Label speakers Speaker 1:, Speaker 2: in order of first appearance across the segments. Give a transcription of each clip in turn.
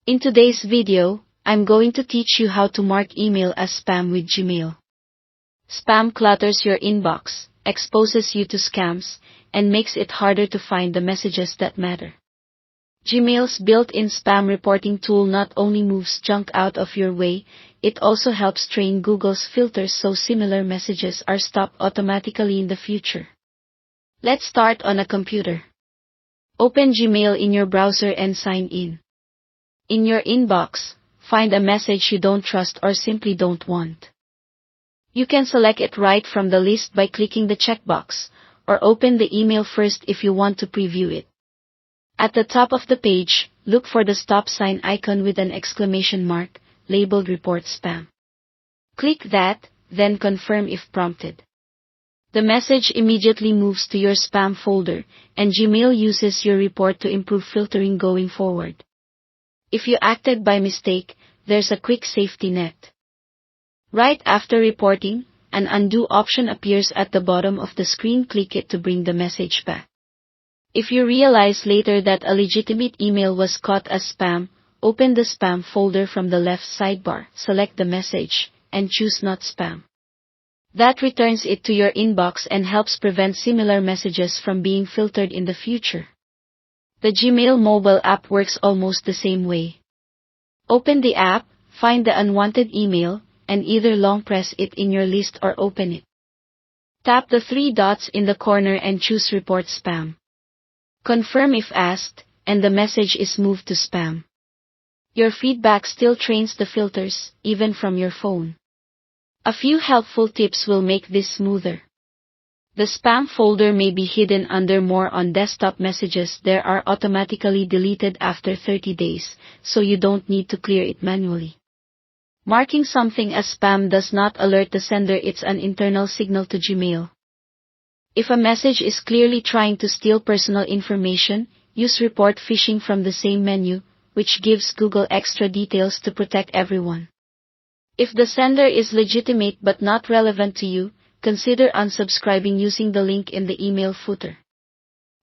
Speaker 1: In today's video, I'm going to teach you how to mark email as spam with Gmail. Spam clutters your inbox, exposes you to scams, and makes it harder to find the messages that matter. Gmail's built-in spam reporting tool not only moves junk out of your way, it also helps train Google's filters so similar messages are stopped automatically in the future. Let's start on a computer. Open Gmail in your browser and sign in. In your inbox, find a message you don't trust or simply don't want. You can select it right from the list by clicking the checkbox, or open the email first if you want to preview it. At the top of the page, look for the stop sign icon with an exclamation mark, labeled Report Spam. Click that, then confirm if prompted. The message immediately moves to your spam folder, and Gmail uses your report to improve filtering going forward. If you acted by mistake, there's a quick safety net. Right after reporting, an undo option appears at the bottom of the screen. Click it to bring the message back. If you realize later that a legitimate email was caught as spam, open the spam folder from the left sidebar, select the message, and choose Not Spam. That returns it to your inbox and helps prevent similar messages from being filtered in the future. The Gmail mobile app works almost the same way. Open the app, find the unwanted email, and either long press it in your list or open it. Tap the three dots in the corner and choose Report Spam. Confirm if asked, and the message is moved to spam. Your feedback still trains the filters, even from your phone. A few helpful tips will make this smoother. The spam folder may be hidden under More on desktop messages. They are automatically deleted after 30 days, so you don't need to clear it manually. Marking something as spam does not alert the sender. It's an internal signal to Gmail. If a message is clearly trying to steal personal information, use Report Phishing from the same menu, which gives Google extra details to protect everyone. If the sender is legitimate but not relevant to you, consider unsubscribing using the link in the email footer.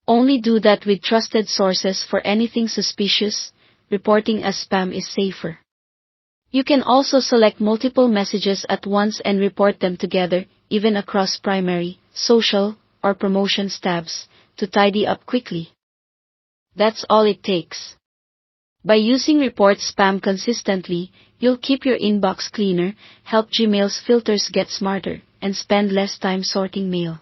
Speaker 1: Only do that with trusted sources. For anything suspicious, reporting as spam is safer. You can also select multiple messages at once and report them together, even across primary, social, or promotions tabs, to tidy up quickly. That's all it takes. By using Report Spam consistently, you'll keep your inbox cleaner, help Gmail's filters get smarter, and spend less time sorting mail.